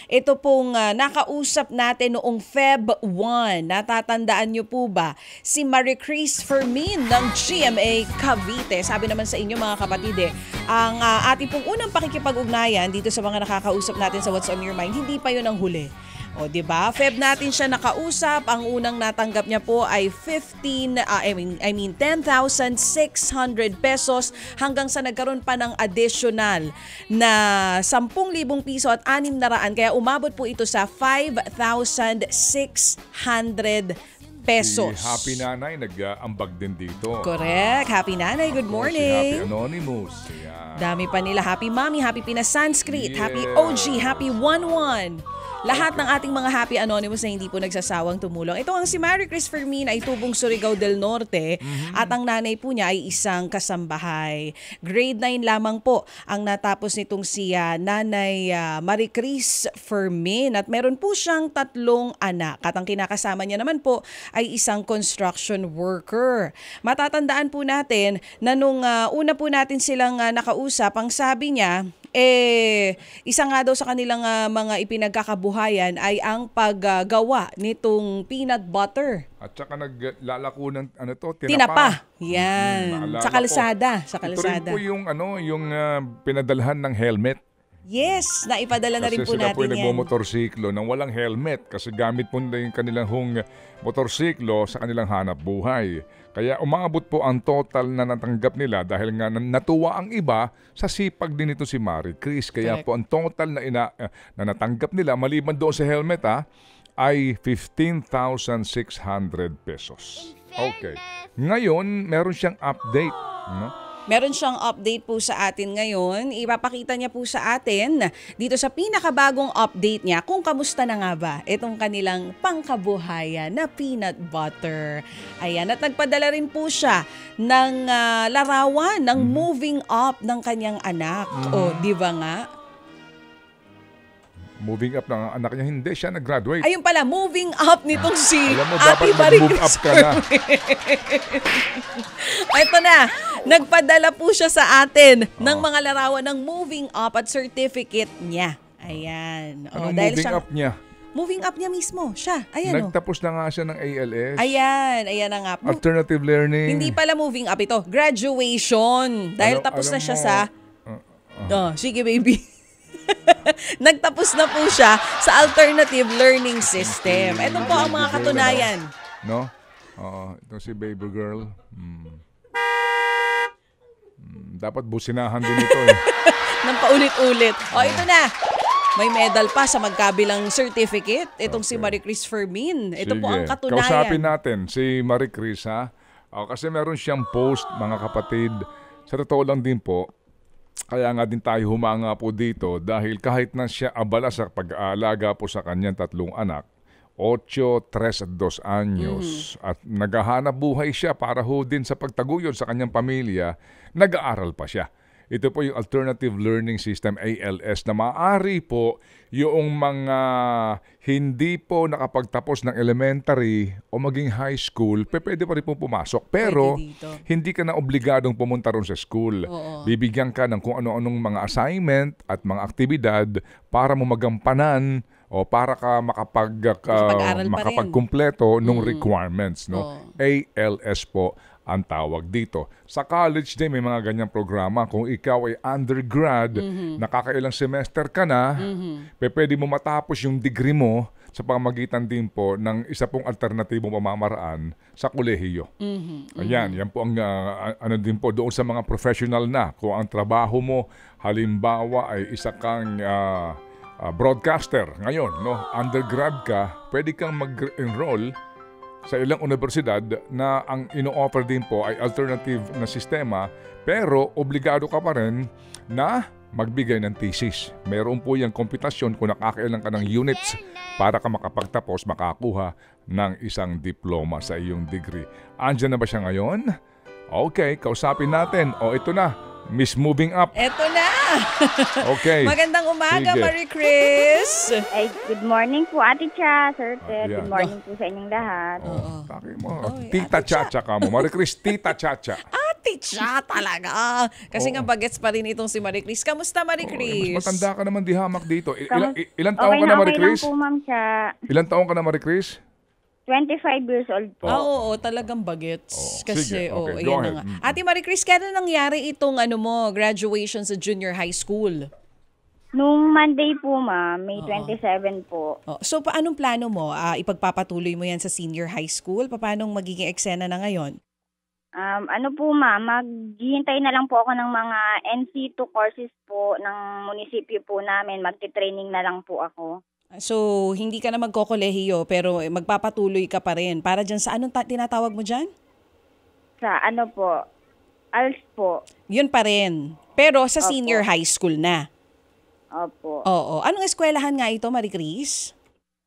Ito pong nakausap natin noong Feb 1. Natatandaan niyo po ba? Si Marie Chris Fermin ng GMA Cavite. Sabi naman sa inyo mga kapatid ang ating pong unang pakikipag-ugnayan dito sa mga nakakausap natin sa What's on Your Mind, hindi pa yun ang huli. O, diba? Feb natin siya nakausap. Ang unang natanggap niya po ay 10,600 pesos hanggang sa nagkaroon pa ng additional na 10,000 piso at 600. Kaya umabot po ito sa 5,600 pesos. Si Happy Nanay nag-ambag din dito. Correct. Happy Nanay, good morning. Si Happy Anonymous. Yeah. Dami pa nila. Happy Mommy, Happy Pinas Sanskrit, Yeah. Happy OG, Happy 11. Lahat ng ating mga Happy Anonymous na hindi po nagsasawang tumulong. Ito ang si Marie Chris Fermin ay tubong Surigao del Norte at ang nanay po niya ay isang kasambahay. Grade 9 lamang po ang natapos nitong si Nanay Marie Chris Fermin at meron po siyang 3 anak at ang kinakasama niya naman po ay isang construction worker. Matatandaan po natin na nung una po natin silang nakausap, ang sabi niya, isa nga daw sa kanilang mga ipinagkakabuhayan ay ang paggawa nitong peanut butter. At saka naglalako ng tinapa. Tinapa. Yan. Sa kalsada. Sa kalsada. Ito rin po yung pinadalhan ng helmet. Yes, naipadala na rin po natin yan. Kasi sila po yung nagmomotorsiklo nang walang helmet kasi gamit po nila yung kanilang motorsiklo sa kanilang hanap buhay. Kaya umabot po ang total na natanggap nila dahil nga natuwa ang iba sa sipag din ito si Marie Chris. Kaya Correct. po ang total na natanggap nila maliban doon sa helmet ay 15,600 pesos. Okay. Ngayon, meron siyang update. No? Meron siyang update po sa atin ngayon. Ipapakita niya po sa atin dito sa pinakabagong update niya kung kamusta na nga ba itong kanilang pangkabuhayan na peanut butter. Ayan, at nagpadala rin po siya ng larawan ng moving up ng kanyang anak. O, di ba nga? Moving up ng anak niya, hindi siya nag-graduate. Ayun pala, moving up nitong si Alam mo, Ate dapat Marie mag-move up ka na. Ito na, nagpadala po siya sa atin ng mga larawan ng moving up at certificate niya. Ayan. Anong moving up niya? Moving up niya mismo, siya. Ayan. Nagtapos na nga siya ng ALS. Ayan na nga. Alternative learning. Hindi pala moving up ito, graduation. Dahil tapos na siya sa... sige baby. Nagtapos na po siya sa alternative learning system. Ito po ang mga katunayan. No? Ito si baby girl. Dapat businahan din ito Nang paulit-ulit. Ito na. May medal pa sa magkabilang certificate. Itong si Marie Chris Fermin. Ito po ang katunayan. Kausapin natin si Marie Chris kasi meron siyang post mga kapatid. Sa totoo lang din po, kaya nga din tayo humanga po dito dahil kahit na siya abala sa pag-aalaga po sa kanyang 3 anak, 8, 3 at 2 anyos, at naghahanap buhay siya para ho din sa pagtaguyod sa kanyang pamilya, nag-aaral pa siya. Ito po yung Alternative Learning System, ALS, na maaari po yung mga hindi po nakapagtapos ng elementary o maging high school, pwede pa rin po pumasok. Pero hindi ka na obligadong pumunta ron sa school. Oo. Bibigyan ka ng kung ano-anong mga assignment at mga aktibidad para mo magampanan o para ka makapagkumpleto ng requirements. No? ALS po ang tawag dito. Sa college din may mga ganyang programa. Kung ikaw ay undergrad, nakakailang semester ka na, pwede mo matapos yung degree mo sa pamamagitan din po ng isa pong alternatibong pamamaraan sa kolehiyo. Ayan, yan po ang din po doon sa mga professional na. Kung ang trabaho mo, halimbawa ay isa kang broadcaster ngayon, no? Undergrad ka, pwede kang mag-enroll sa ilang universidad na ang ino-offer din po ay alternative na sistema, pero obligado ka pa rin na magbigay ng thesis. Meron po yung komputasyon kung nakakailan ka ng units para ka makapagtapos, makakuha ng isang diploma sa iyong degree. Andiyan na ba siya ngayon? Okay, kausapin natin. Ito na, Miss Moving Up. Ito na! Okay. Magandang umaga, Sige. Marie Chris. Ay, good morning po, Ate Cha, Sir Ted. Yeah. Good morning po sa inyong lahat. Taki mo. Tita Chacha ka mo. Marie Chris, Tita Chacha. Ticha talaga. Kasi nga Oo. bagets pa rin itong si Marie Chris. Kamusta Marie Mas Chris? matanda ka naman di hamak dito. Ilan Okay taong ka na, Marie okay lang Chris? po, ma'am, siya. Ilan taong ka na, Marie Chris? 25 years old po. Oo, talagang bagets. Oo. Kasi, Sige, okay, ayan go na ahead. nga. Ate Marie Chris, kailan nangyari itong graduation sa junior high school? Nung Monday po, ma'am, May 27 po. Oh, so, paanong plano mo? Ipagpapatuloy mo yan sa senior high school? Paanong magiging eksena na ngayon? Ano po, ma'am, maghihintay na lang po ako ng mga NC2 courses po ng munisipyo po namin. Magti-training na lang po ako. So, hindi ka na magkokolehiyo pero magpapatuloy ka pa rin. Para dyan sa anong tinatawag mo dyan? Sa ano po, ALS po. Yun pa rin. Pero sa Opo. senior high school na. Opo. Oo. Anong eskwelahan nga ito, Marie Chris?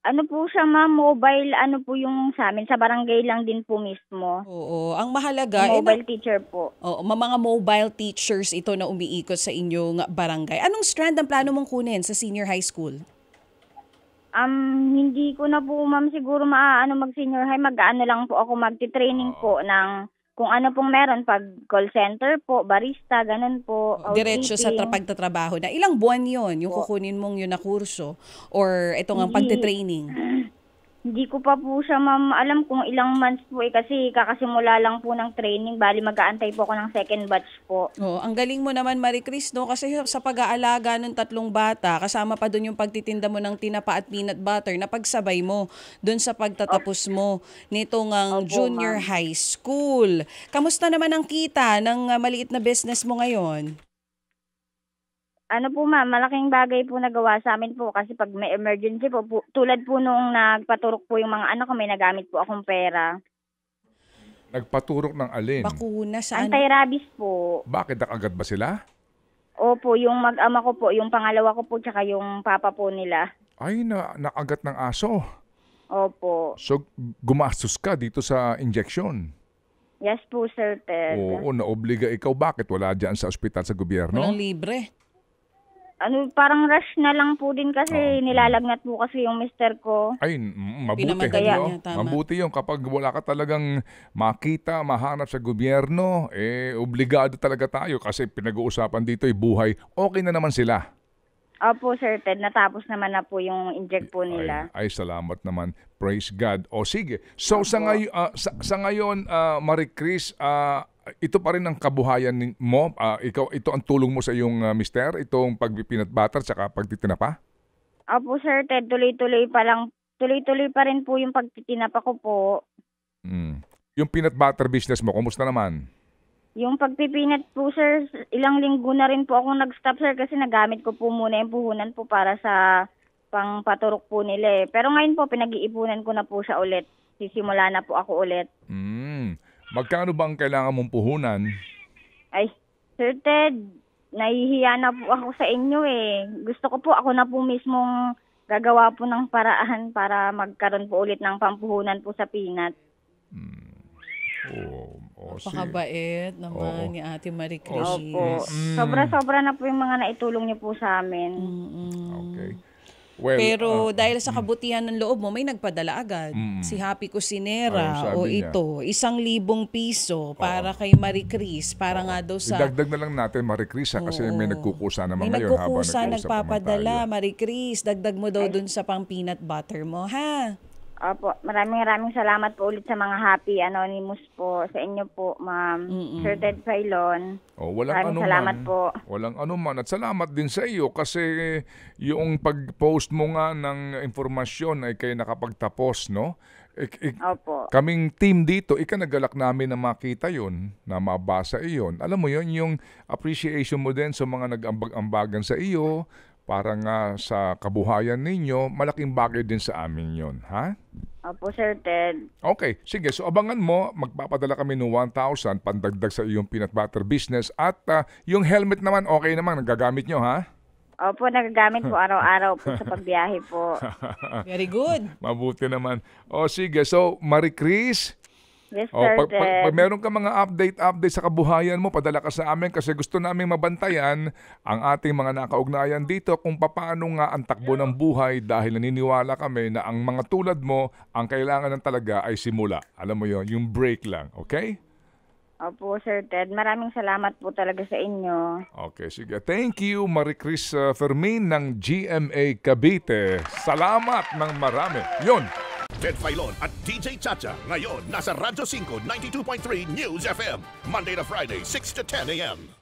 Ano po siya, ma'am, mobile, ano po yung sa amin, sa barangay lang din po mismo. Oo. Ang mahalaga, Mobile teacher po. mga mobile teachers ito na umiikot sa inyong barangay. Anong strand ang plano mong kunin sa senior high school? Hindi ko na po, ma'am, siguro mag-senior high, mag-ano lang po ako, magti-training po ng kung ano pong meron, pag call center po, barista, ganun po, Diretso sa housekeeping. pagtatrabaho na. Ilang buwan yon yung kukunin mong yun na kurso? Or ito nga pagtitraining? Hindi ko pa po siya, ma'am, alam kung ilang months po kasi kakasimula lang po ng training, bali mag-aantay po ako ng second batch po. Oh, ang galing mo naman, Marie Chris, no? Kasi sa pag-aalaga ng 3 bata, kasama pa doon yung pagtitinda mo ng tinapa at peanut butter na pagsabay mo doon sa pagtatapos mo nitong Opo, junior high school. Kamusta naman ang kita ng maliit na business mo ngayon? Ano po, ma'am, malaking bagay po nagawa sa amin po kasi pag may emergency po, tulad po nung nagpaturok po yung mga anak ko, may nagamit po akong pera. Nagpaturok ng alin? Bakuna sa ano? Anti-rabies po. Bakit agad ba sila? Opo, yung mag-ama ko po, yung pangalawa ko po, tsaka yung papa po nila. Ay, nakagat ng aso. Opo. So, gumastos ka dito sa injection. Yes po, Sir Ted. Oo, naobliga ikaw. Bakit wala dyan sa ospital sa gobyerno? Walang libre. Parang rush na lang po din kasi nilalagnat po kasi yung mister ko. Ay, mabuti. Pinamadali no? niya, tama. Mabuti yun. Kapag wala ka talagang makita, mahanap sa gobyerno, obligado talaga tayo kasi pinag-uusapan dito ay buhay. Okay na naman sila. Opo, Sir Ted, natapos naman na po yung inject po nila. Ay, salamat naman. Praise God. O sige. So sa ngayon, Marie Chris, ito pa rin ang kabuhayan mo? Ito ang tulong mo sa iyong mister? Itong pagpipinat butter tsaka pagtitinapa? Opo, Sir Ted, tuloy-tuloy pa rin po yung pagtitinapa ko po. Yung peanut butter business mo, kumusta naman? Yung pagpipinat po, sir, ilang linggo na rin po akong nag-stop, sir, kasi nagamit ko po muna yung puhunan po para sa pangpaturok po nila eh. Pero ngayon po, pinag-iipunan ko na po siya ulit. Sisimula na po ako ulit. Magkano bang kailangan mong puhunan? Ay, Sir Ted, nahihiya na po ako sa inyo eh. Gusto ko po ako na po mismong gagawa po ng paraan para magkaroon po ulit ng pampuhunan po sa peanut. Sige. Pakabait naman ni Ate Marie Chris. Opo. Sobra-sobra na po yung mga naitulong niyo po sa amin. Okay. Well, Pero dahil sa kabutihan ng loob mo, may nagpadala agad. Si Happy Cusinera Ayun, sabi niya. ito, 1,000 piso para kay Marie Chris. Para nga daw sa... idagdag na lang natin, Marie Chris, kasi may nagkukusa naman May ngayon. nagkukusa, habang nagpapadala. tayo. Marie Chris, dagdag mo daw dun sa pang peanut butter mo, ha? Opo, maraming salamat po ulit sa mga Happy Anonymous po. Sa inyo po, ma'am. Sir Ted Failon. Walang maraming salamat po. Walang anuman. At salamat din sa iyo kasi yung pag-post mo nga ng informasyon ay kayo nakapagtapos, no? Opo. Kaming team dito, ikanagalak namin na makita yon, na mabasa iyon. Alam mo yon, yung appreciation mo din sa mga nag-ambag-ambagan sa iyo, para nga sa kabuhayan ninyo, malaking bagay din sa amin yon, ha? Opo, Sir Ted. Okay, sige. So abangan mo, magpapadala kami ng 1,000 pandagdag sa iyong peanut butter business at yung helmet naman, okay naman, nagagamit nyo, ha? Opo, nagagamit po araw-araw po sa pagbiyahe po. Very good. Mabuti naman. O sige, so Marie Chris, Yes, Sir Ted. pag meron ka mga update sa kabuhayan mo, padala ka sa amin kasi gusto namin mabantayan ang ating mga nakaugnayan dito kung paano nga ang takbo ng buhay dahil naniniwala kami na ang mga tulad mo, ang kailangan ng talaga ay simula. Alam mo yon, yung break lang, okay? Opo, Sir Ted. Maraming salamat po talaga sa inyo. Okay, sige. Thank you, Maricris Fermin ng GMA Cavite. Salamat ng marami. Yun. Ted Filon at DJ Chacha. Ngayon, nasa Radyo 5, 92.3 News FM. Monday to Friday, 6 to 10 a.m.